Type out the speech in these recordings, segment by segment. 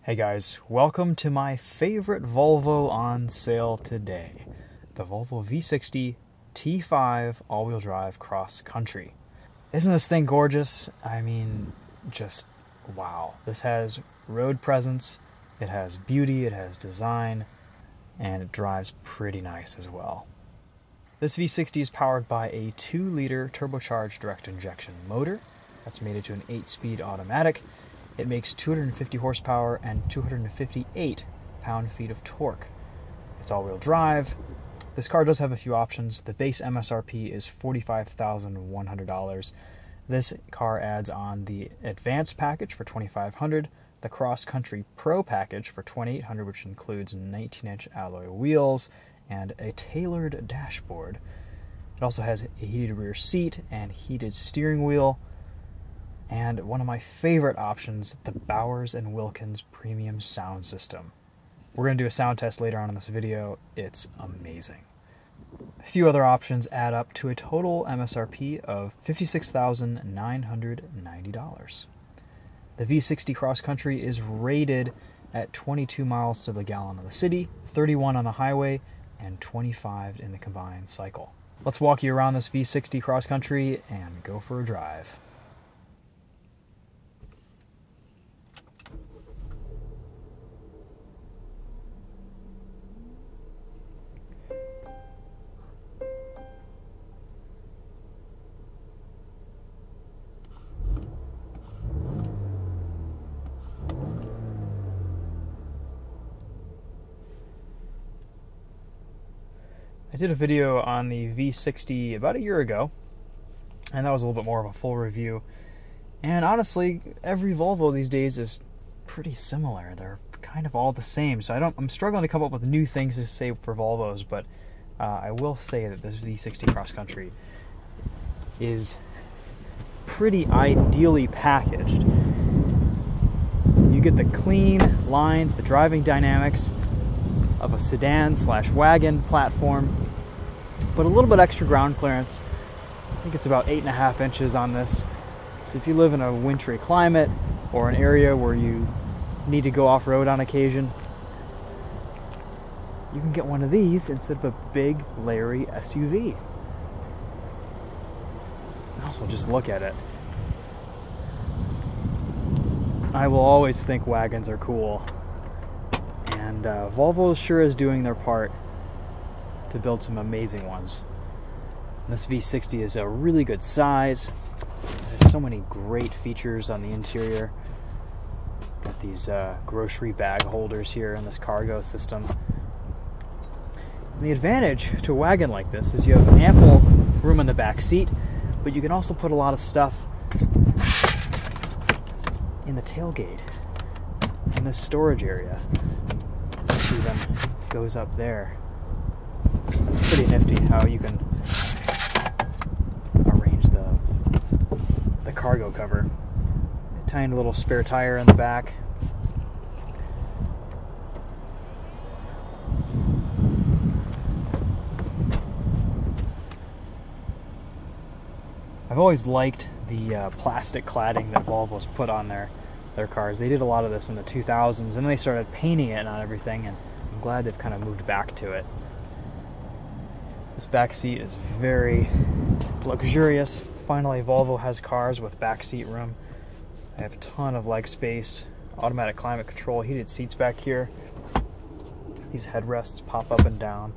Hey guys, welcome to my favorite Volvo on sale today. The Volvo V60 T5 all-wheel drive cross-country. Isn't this thing gorgeous? I mean, just wow. This has road presence, it has beauty, it has design, and it drives pretty nice as well. This V60 is powered by a 2-liter turbocharged direct injection motor that's mated to an 8-speed automatic. It makes 250 horsepower and 258 pound-feet of torque. It's all-wheel drive. This car does have a few options. The base MSRP is $45,100. This car adds on the Advanced package for $2,500, the Cross Country Pro package for $2,800, which includes 19-inch alloy wheels and a tailored dashboard. It also has a heated rear seat and heated steering wheel. And one of my favorite options, the Bowers & Wilkins premium sound system. We're going to do a sound test later on in this video. It's amazing. A few other options add up to a total MSRP of $56,990. The V60 Cross Country is rated at 22 miles to the gallon in the city, 31 on the highway, and 25 in the combined cycle. Let's walk you around this V60 Cross Country and go for a drive. I did a video on the V60 about a year ago, and that was a little bit more of a full review. And honestly, every Volvo these days is pretty similar. They're kind of all the same. So I'm struggling to come up with new things to say for Volvos, but I will say that this V60 Cross Country is pretty ideally packaged. You get the clean lines, the driving dynamics of a sedan/wagon platform, but a little bit extra ground clearance. I think it's about 8.5 inches on this. So if you live in a wintry climate or an area where you need to go off-road on occasion, you can get one of these instead of a big, leery SUV. Also, just look at it. I will always think wagons are cool. And Volvo sure is doing their part to build some amazing ones. And this V60 is a really good size. It has so many great features on the interior. Got these grocery bag holders here in this cargo system. And the advantage to a wagon like this is you have ample room in the back seat, but you can also put a lot of stuff in the tailgate, in this storage area. Even goes up there. It's pretty nifty how you can arrange the cargo cover. A tiny little spare tire in the back. I've always liked the plastic cladding that Volvo's put on their cars. They did a lot of this in the 2000s, and then they started painting it on everything, and I'm glad they've kind of moved back to it. This back seat is very luxurious. Finally, Volvo has cars with back seat room. I have a ton of leg space, automatic climate control, heated seats back here. These headrests pop up and down.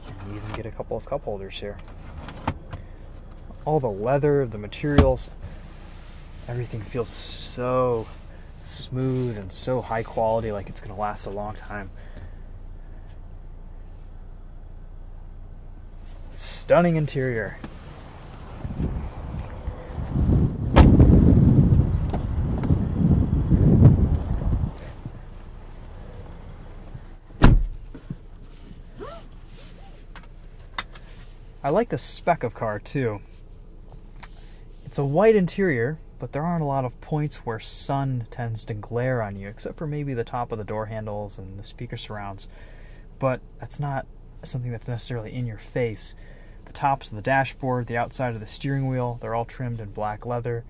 And you even get a couple of cup holders here. All the leather, the materials, everything feels so smooth and so high quality, like it's going to last a long time. Stunning interior. I like the spec of car too. It's a white interior, but there aren't a lot of points where sun tends to glare on you, except for maybe the top of the door handles and the speaker surrounds. But that's not something that's necessarily in your face. tops of the dashboard, the outside of the steering wheel, they're all trimmed in black leather,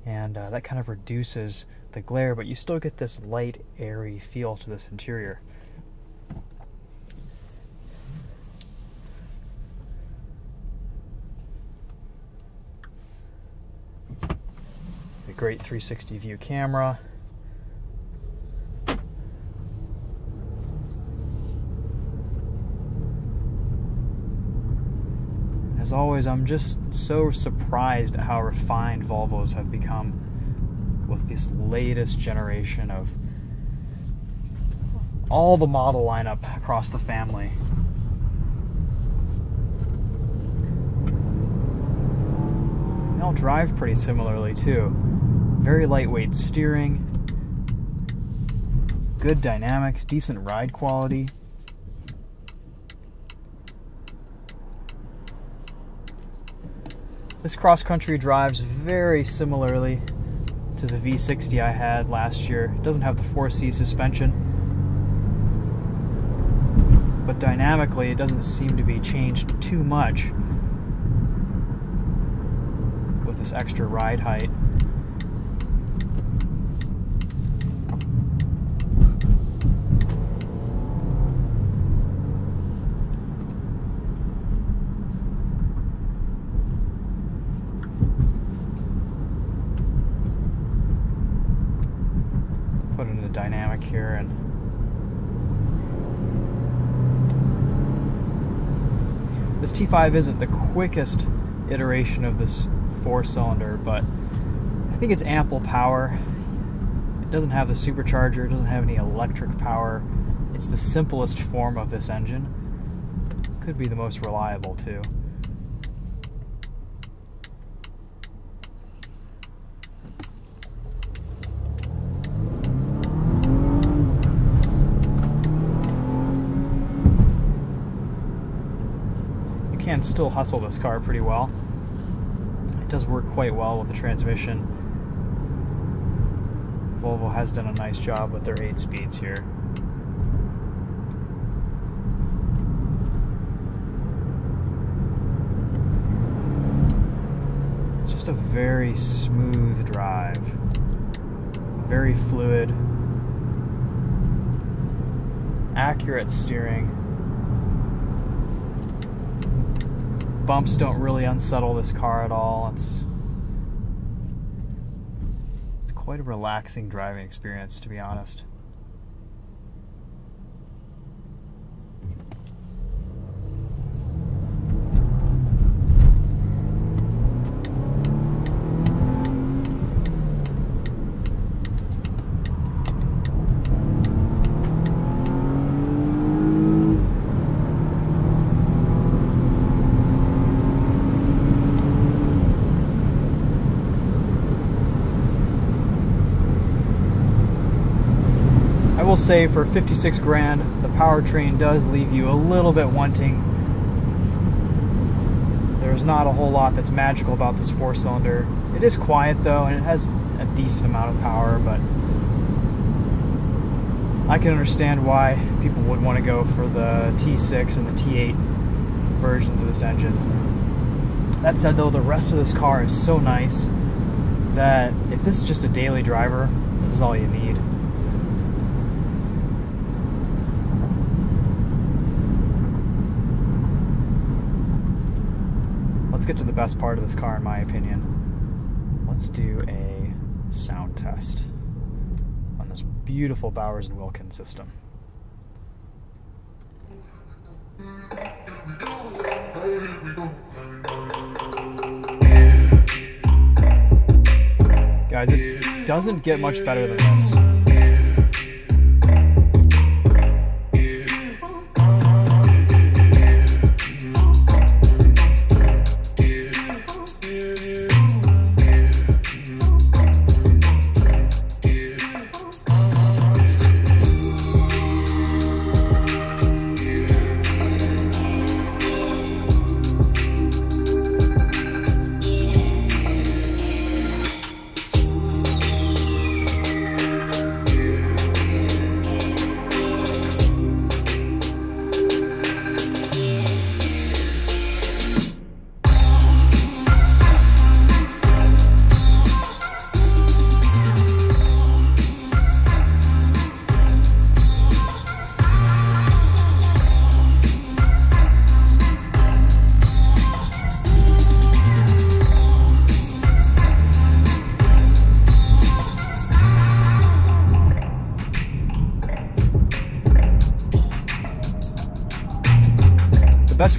and that kind of reduces the glare, but you still get this light, airy feel to this interior. A great 360 view camera. As always, I'm just so surprised at how refined Volvos have become with this latest generation of all the model lineup across the family. They all drive pretty similarly too. Very lightweight steering, good dynamics, decent ride quality. This cross-country drives very similarly to the V60 I had last year. It doesn't have the 4C suspension, but dynamically it doesn't seem to be changed too much with this extra ride height. Put in a dynamic here, and this T5 isn't the quickest iteration of this 4-cylinder, but I think it's ample power. It doesn't have the supercharger, it doesn't have any electric power. It's the simplest form of this engine. Could be the most reliable too. Can still hustle this car pretty well. It does work quite well with the transmission. Volvo has done a nice job with their 8 speeds here. It's just a very smooth drive. Very fluid. Accurate steering. Bumps don't really unsettle this car at all. It's quite a relaxing driving experience, to be honest. I will say for 56 grand, the powertrain does leave you a little bit wanting. There's not a whole lot that's magical about this 4-cylinder. It is quiet though, and it has a decent amount of power, but I can understand why people would want to go for the T6 and the T8 versions of this engine. That said though, the rest of this car is so nice that if this is just a daily driver, this is all you need. Let's get to the best part of this car, in my opinion. Let's do a sound test on this beautiful Bowers & Wilkins system. Guys, it doesn't get much better than this.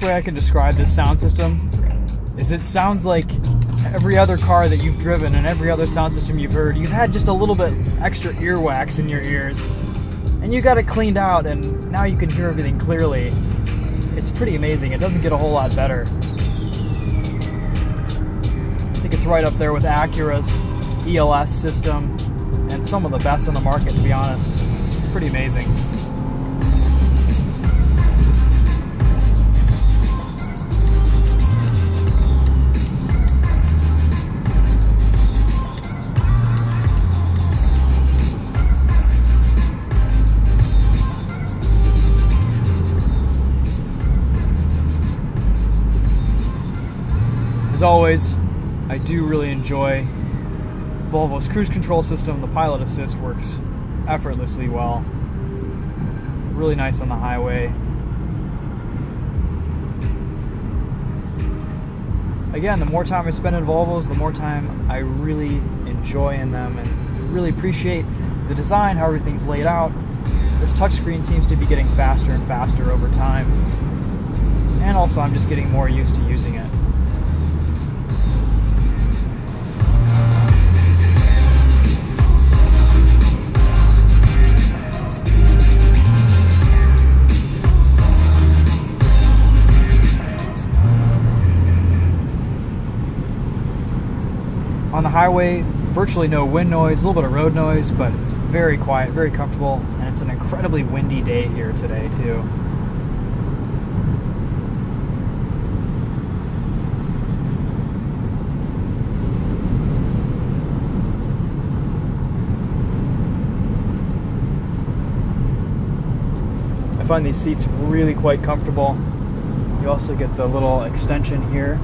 way I can describe this sound system is it sounds like every other car that you've driven and every other sound system you've heard. You've had just a little bit extra earwax in your ears, and you got it cleaned out, and now you can hear everything clearly. It's pretty amazing. It doesn't get a whole lot better. I think it's right up there with Acura's ELS system and some of the best on the market, to be honest. It's pretty amazing. As always, I do really enjoy Volvo's cruise control system. The pilot assist works effortlessly well. Really nice on the highway. Again, the more time I spend in Volvos, the more time I really enjoy in them and really appreciate the design, how everything's laid out. This touchscreen seems to be getting faster and faster over time. And also I'm just getting more used to using it. On the highway, virtually no wind noise, a little bit of road noise, but it's very quiet, very comfortable, and it's an incredibly windy day here today, too. I find these seats really quite comfortable. You also get the little extension here.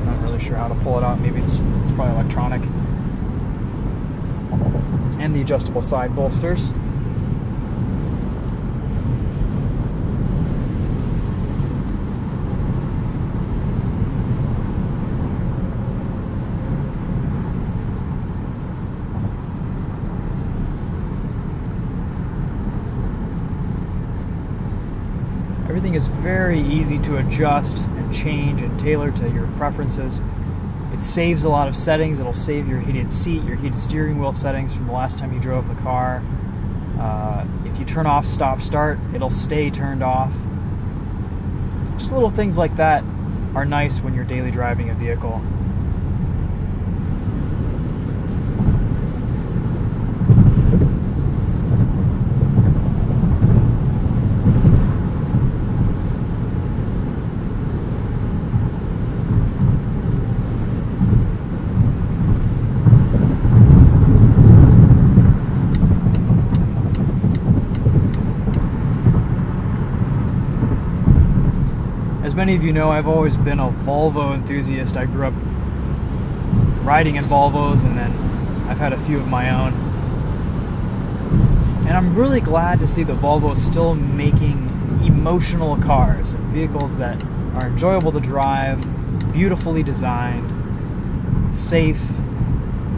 Not really sure how to pull it out. Maybe it's probably electronic. And the adjustable side bolsters. Everything is very easy to adjust and change and tailor to your preferences. It saves a lot of settings. It'll save your heated seat, your heated steering wheel settings from the last time you drove the car. If you turn off stop start, it'll stay turned off. Just little things like that are nice when you're daily driving a vehicle. As many of you know, I've always been a Volvo enthusiast. I grew up riding in Volvos, and then I've had a few of my own. And I'm really glad to see that Volvo is still making emotional cars, vehicles that are enjoyable to drive, beautifully designed, safe.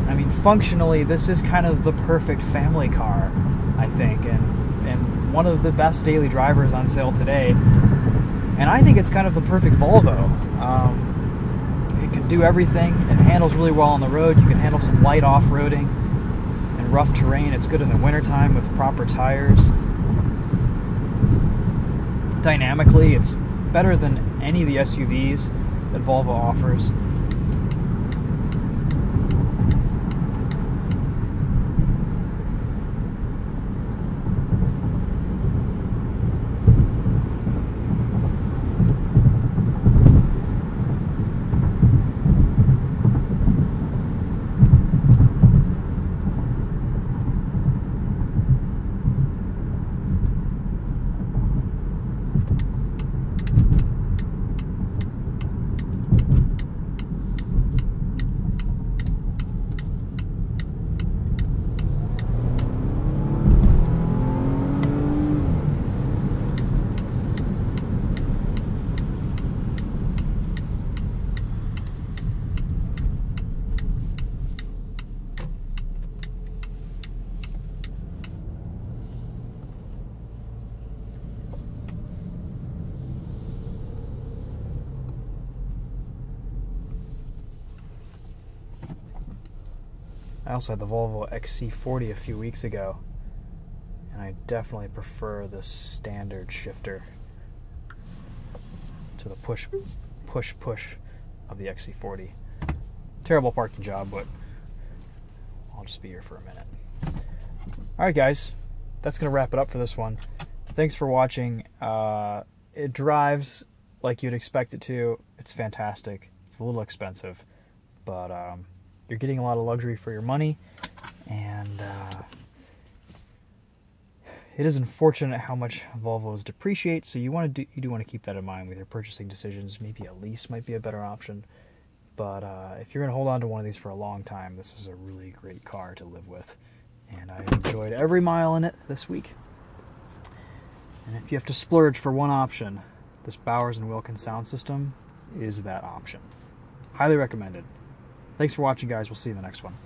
I mean, functionally, this is kind of the perfect family car, I think, and one of the best daily drivers on sale today. And I think it's kind of the perfect Volvo. It can do everything. It handles really well on the road. You can handle some light off-roading and rough terrain. It's good in the wintertime with proper tires. Dynamically, it's better than any of the SUVs that Volvo offers. I also had the Volvo XC40 a few weeks ago, and I definitely prefer the standard shifter to the push of the XC40. Terrible parking job, but I'll just be here for a minute. Alright guys, that's going to wrap it up for this one. Thanks for watching. It drives like you'd expect it to. It's fantastic. It's a little expensive, but you're getting a lot of luxury for your money, and it is unfortunate how much Volvos depreciate, so you do want to keep that in mind with your purchasing decisions. Maybe a lease might be a better option, but if you're going to hold on to one of these for a long time, this is a really great car to live with, and I enjoyed every mile in it this week. And if you have to splurge for one option, this Bowers & Wilkins sound system is that option. Highly recommended. Thanks for watching, guys. We'll see you in the next one.